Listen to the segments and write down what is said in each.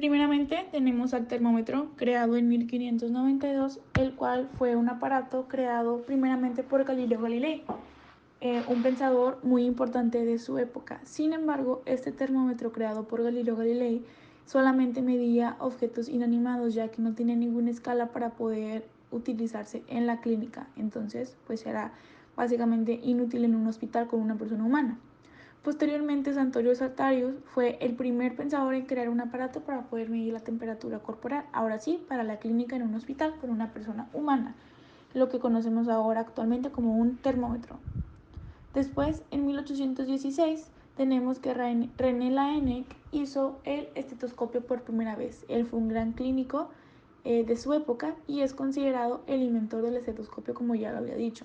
Primeramente tenemos al termómetro, creado en 1592, el cual fue un aparato creado primeramente por Galileo Galilei, un pensador muy importante de su época. Sin embargo, este termómetro creado por Galileo Galilei solamente medía objetos inanimados, ya que no tenía ninguna escala para poder utilizarse en la clínica. Entonces, pues era básicamente inútil en un hospital con una persona humana. Posteriormente, Santorio Sartorius fue el primer pensador en crear un aparato para poder medir la temperatura corporal, ahora sí, para la clínica en un hospital con una persona humana, lo que conocemos ahora actualmente como un termómetro. Después, en 1816, tenemos que René Laennec hizo el estetoscopio por primera vez. Él fue un gran clínico de su época y es considerado el inventor del estetoscopio, como ya lo había dicho.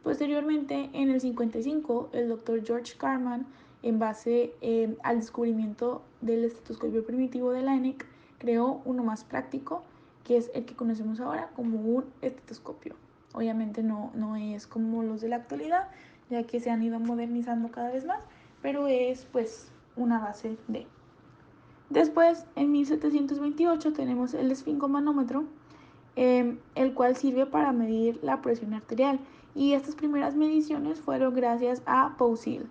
Posteriormente, en el 55, el doctor George Carman, en base al descubrimiento del estetoscopio primitivo de Laennec, creó uno más práctico, que es el que conocemos ahora como un estetoscopio. Obviamente no es como los de la actualidad, ya que se han ido modernizando cada vez más, pero es pues una base de. Después, en 1728 tenemos el esfingomanómetro, el cual sirve para medir la presión arterial, y estas primeras mediciones fueron gracias a Poussel.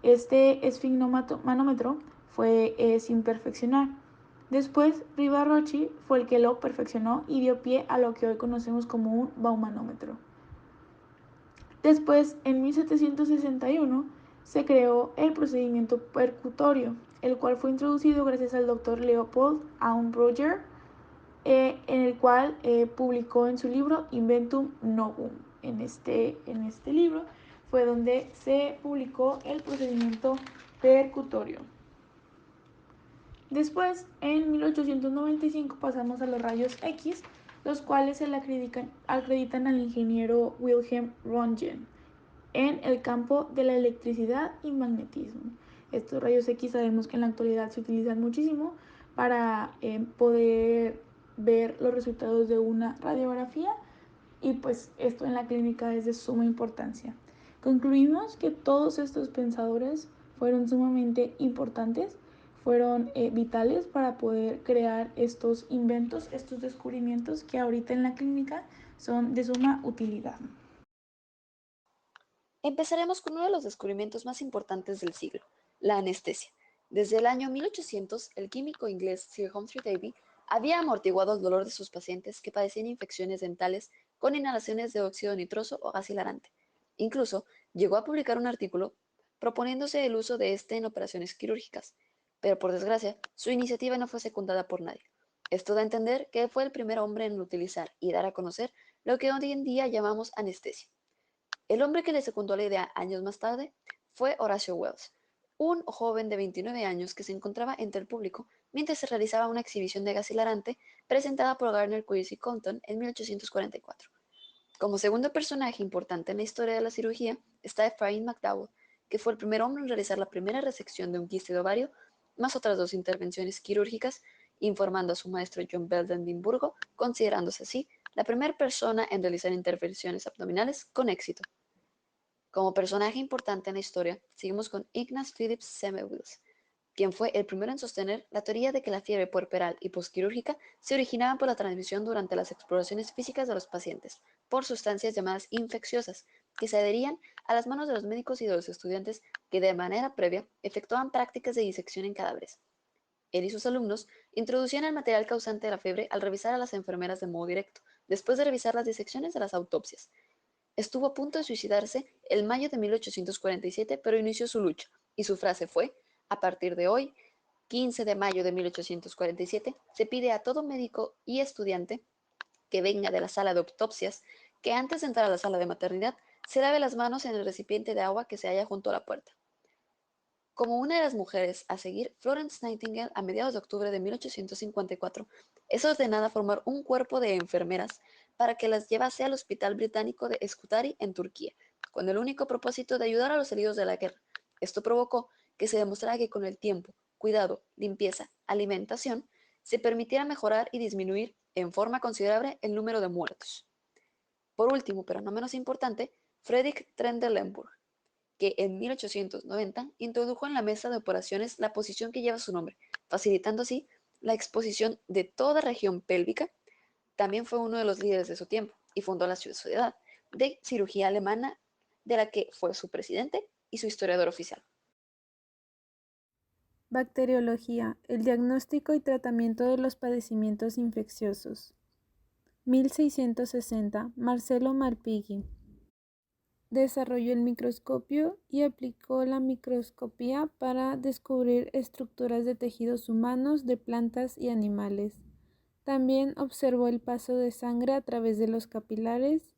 Este esfingomanómetro fue sin perfeccionar. Después, Riva-Rocci fue el que lo perfeccionó y dio pie a lo que hoy conocemos como un baumanómetro. Después, en 1761, se creó el procedimiento percutorio, el cual fue introducido gracias al doctor Leopold Auenbrugger, en el cual publicó en su libro Inventum Novum. En este libro fue donde se publicó el procedimiento percutorio. Después, en 1895, pasamos a los rayos X, los cuales se le acreditan al ingeniero Wilhelm Röntgen en el campo de la electricidad y magnetismo. Estos rayos X sabemos que en la actualidad se utilizan muchísimo para poder ver los resultados de una radiografía, y pues esto en la clínica es de suma importancia. Concluimos que todos estos pensadores fueron sumamente importantes, fueron vitales para poder crear estos inventos, estos descubrimientos que ahorita en la clínica son de suma utilidad. Empezaremos con uno de los descubrimientos más importantes del siglo, la anestesia. Desde el año 1800, el químico inglés Sir Humphrey Davy había amortiguado el dolor de sus pacientes que padecían infecciones dentales con inhalaciones de óxido nitroso o gas hilarante. Incluso llegó a publicar un artículo proponiéndose el uso de este en operaciones quirúrgicas, pero por desgracia, su iniciativa no fue secundada por nadie. Esto da a entender que fue el primer hombre en utilizar y dar a conocer lo que hoy en día llamamos anestesia. El hombre que le secundó la idea años más tarde fue Horatio Wells, un joven de 29 años que se encontraba entre el público mientras se realizaba una exhibición de gas hilarante presentada por Gardner Quincy Compton en 1844. Como segundo personaje importante en la historia de la cirugía está Ephraim McDowell, que fue el primer hombre en realizar la primera resección de un quiste de ovario, más otras dos intervenciones quirúrgicas, informando a su maestro John Bell de Edimburgo, considerándose así la primera persona en realizar intervenciones abdominales con éxito. Como personaje importante en la historia, seguimos con Ignaz Philipp Semmelweis, quien fue el primero en sostener la teoría de que la fiebre puerperal y posquirúrgica se originaban por la transmisión durante las exploraciones físicas de los pacientes por sustancias llamadas infecciosas, que se adherían a las manos de los médicos y de los estudiantes que de manera previa efectuaban prácticas de disección en cadáveres. Él y sus alumnos introducían el material causante de la fiebre al revisar a las enfermeras de modo directo, después de revisar las disecciones de las autopsias. Estuvo a punto de suicidarse el mayo de 1847, pero inició su lucha, y su frase fue: a partir de hoy, 15 de mayo de 1847, se pide a todo médico y estudiante que venga de la sala de autopsias que antes de entrar a la sala de maternidad se lave las manos en el recipiente de agua que se halla junto a la puerta. Como una de las mujeres a seguir, Florence Nightingale, a mediados de octubre de 1854, es ordenada a formar un cuerpo de enfermeras para que las llevase al Hospital Británico de Scutari en Turquía, con el único propósito de ayudar a los heridos de la guerra. Esto provocó que se demostrara que con el tiempo, cuidado, limpieza, alimentación, se permitiera mejorar y disminuir en forma considerable el número de muertos. Por último, pero no menos importante, Friedrich Trendelenburg, que en 1890 introdujo en la mesa de operaciones la posición que lleva su nombre, facilitando así la exposición de toda región pélvica. También fue uno de los líderes de su tiempo y fundó la Sociedad de Cirugía Alemana, de la que fue su presidente y su historiador oficial. Bacteriología, el diagnóstico y tratamiento de los padecimientos infecciosos. 1660, Marcello Malpighi. Desarrolló el microscopio y aplicó la microscopía para descubrir estructuras de tejidos humanos, de plantas y animales. También observó el paso de sangre a través de los capilares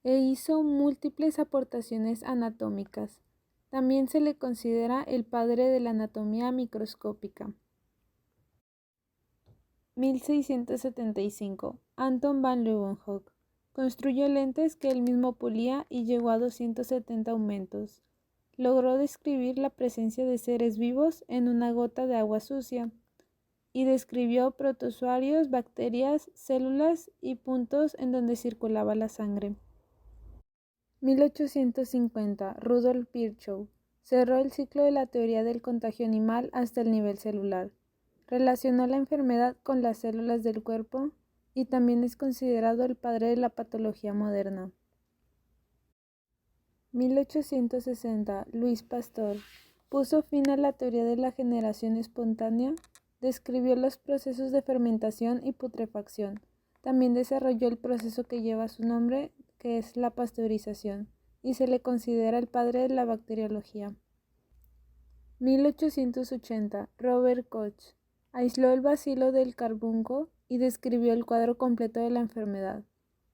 e hizo múltiples aportaciones anatómicas. También se le considera el padre de la anatomía microscópica. 1675. Anton van Leeuwenhoek. Construyó lentes que él mismo pulía y llegó a 270 aumentos. Logró describir la presencia de seres vivos en una gota de agua sucia y describió protozoarios, bacterias, células y puntos en donde circulaba la sangre. 1850. Rudolf Virchow. Cerró el ciclo de la teoría del contagio animal hasta el nivel celular. Relacionó la enfermedad con las células del cuerpo y también es considerado el padre de la patología moderna. 1860. Louis Pasteur. Puso fin a la teoría de la generación espontánea, describió los procesos de fermentación y putrefacción. También desarrolló el proceso que lleva su nombre, que es la pasteurización, y se le considera el padre de la bacteriología. 1880. Robert Koch. Aisló el bacilo del carbunco y describió el cuadro completo de la enfermedad.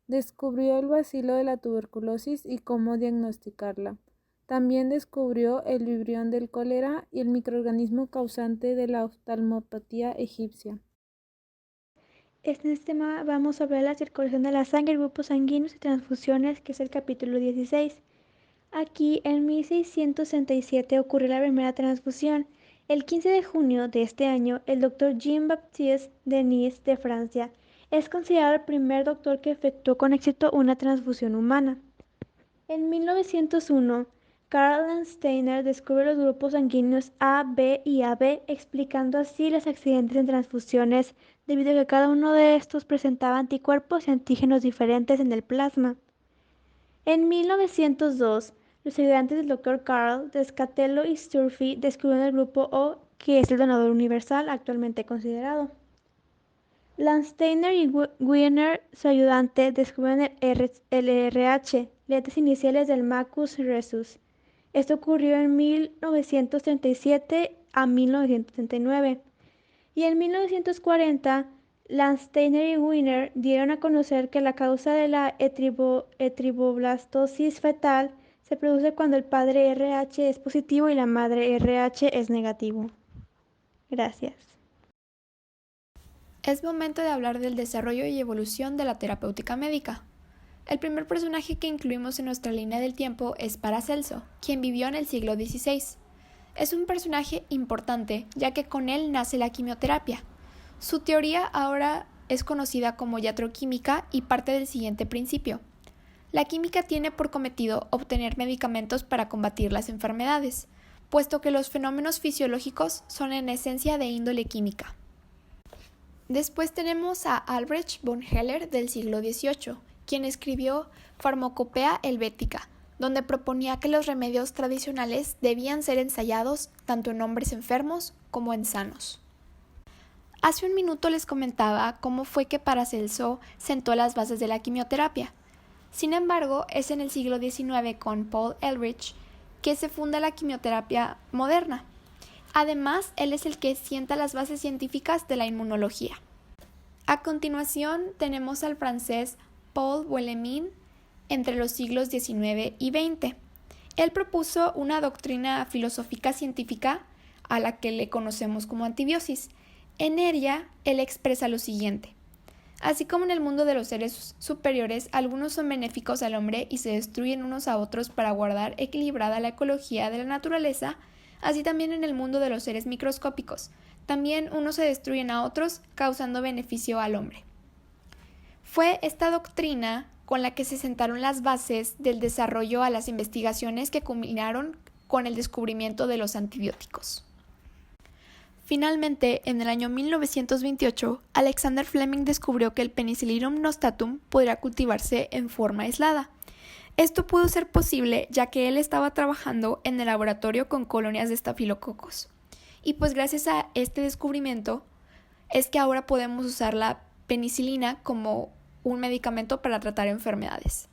Descubrió el bacilo de la tuberculosis y cómo diagnosticarla. También descubrió el vibrión del cólera y el microorganismo causante de la oftalmopatía egipcia. En este tema vamos a hablar de la circulación de la sangre, grupos sanguíneos y transfusiones, que es el capítulo 16. Aquí, en 1667, ocurrió la primera transfusión. El 15 de junio de este año, el doctor Jean-Baptiste Denis de Francia es considerado el primer doctor que efectuó con éxito una transfusión humana. En 1901, Karl Landsteiner descubre los grupos sanguíneos A, B y AB, explicando así los accidentes en transfusiones, debido a que cada uno de estos presentaba anticuerpos y antígenos diferentes en el plasma. En 1902, los ayudantes del Dr. Karl Descatello y Sturffy descubrieron el grupo O, que es el donador universal actualmente considerado. Landsteiner y Wiener, su ayudante, descubrieron el RH, letras iniciales del Macus Rhesus. Esto ocurrió en 1937 a 1939. Y en 1940, Landsteiner y Wiener dieron a conocer que la causa de la eritroblastosis fetal se produce cuando el padre RH es positivo y la madre RH es negativo. Gracias. Es momento de hablar del desarrollo y evolución de la terapéutica médica. El primer personaje que incluimos en nuestra línea del tiempo es Paracelso, quien vivió en el siglo XVI. Es un personaje importante, ya que con él nace la quimioterapia. Su teoría ahora es conocida como iatroquímica y parte del siguiente principio. La química tiene por cometido obtener medicamentos para combatir las enfermedades, puesto que los fenómenos fisiológicos son en esencia de índole química. Después tenemos a Albrecht von Heller del siglo XVIII, quien escribió Farmacopea helvética, donde proponía que los remedios tradicionales debían ser ensayados tanto en hombres enfermos como en sanos. Hace un minuto les comentaba cómo fue que Paracelso sentó las bases de la quimioterapia. Sin embargo, es en el siglo XIX con Paul Ehrlich que se funda la quimioterapia moderna. Además, él es el que sienta las bases científicas de la inmunología. A continuación, tenemos al francés Paul Bellarmine entre los siglos XIX y XX. Él propuso una doctrina filosófica científica a la que le conocemos como antibiosis. En ella, él expresa lo siguiente: así como en el mundo de los seres superiores, algunos son benéficos al hombre y se destruyen unos a otros para guardar equilibrada la ecología de la naturaleza, así también en el mundo de los seres microscópicos, también unos se destruyen a otros, causando beneficio al hombre. Fue esta doctrina con la que se sentaron las bases del desarrollo a las investigaciones que culminaron con el descubrimiento de los antibióticos. Finalmente, en el año 1928, Alexander Fleming descubrió que el Penicillium nostatum podría cultivarse en forma aislada. Esto pudo ser posible ya que él estaba trabajando en el laboratorio con colonias de estafilococos. Y pues gracias a este descubrimiento es que ahora podemos usar la penicilina como un medicamento para tratar enfermedades.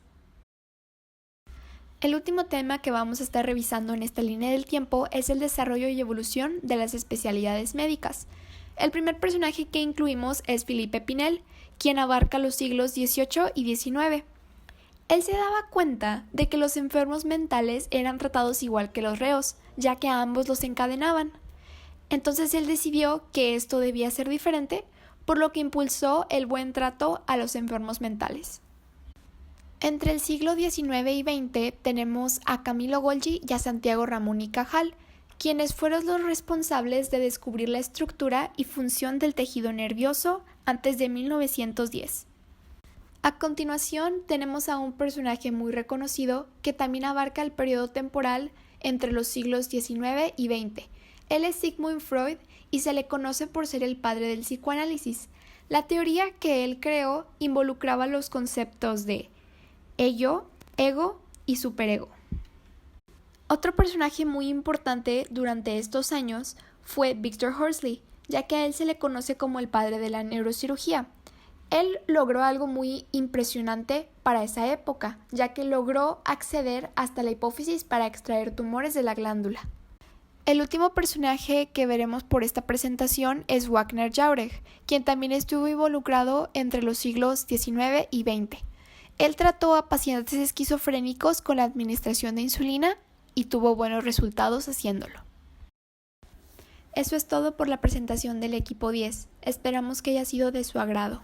El último tema que vamos a estar revisando en esta línea del tiempo es el desarrollo y evolución de las especialidades médicas. El primer personaje que incluimos es Philippe Pinel, quien abarca los siglos XVIII y XIX. Él se daba cuenta de que los enfermos mentales eran tratados igual que los reos, ya que a ambos los encadenaban. Entonces él decidió que esto debía ser diferente, por lo que impulsó el buen trato a los enfermos mentales. Entre el siglo XIX y XX tenemos a Camilo Golgi y a Santiago Ramón y Cajal, quienes fueron los responsables de descubrir la estructura y función del tejido nervioso antes de 1910. A continuación tenemos a un personaje muy reconocido que también abarca el periodo temporal entre los siglos XIX y XX. Él es Sigmund Freud y se le conoce por ser el padre del psicoanálisis. La teoría que él creó involucraba los conceptos de ello, ego y superego. Otro personaje muy importante durante estos años fue Victor Horsley, ya que a él se le conoce como el padre de la neurocirugía. Él logró algo muy impresionante para esa época, ya que logró acceder hasta la hipófisis para extraer tumores de la glándula. El último personaje que veremos por esta presentación es Wagner Jauregg, quien también estuvo involucrado entre los siglos XIX y XX. Él trató a pacientes esquizofrénicos con la administración de insulina y tuvo buenos resultados haciéndolo. Eso es todo por la presentación del equipo 10. Esperamos que haya sido de su agrado.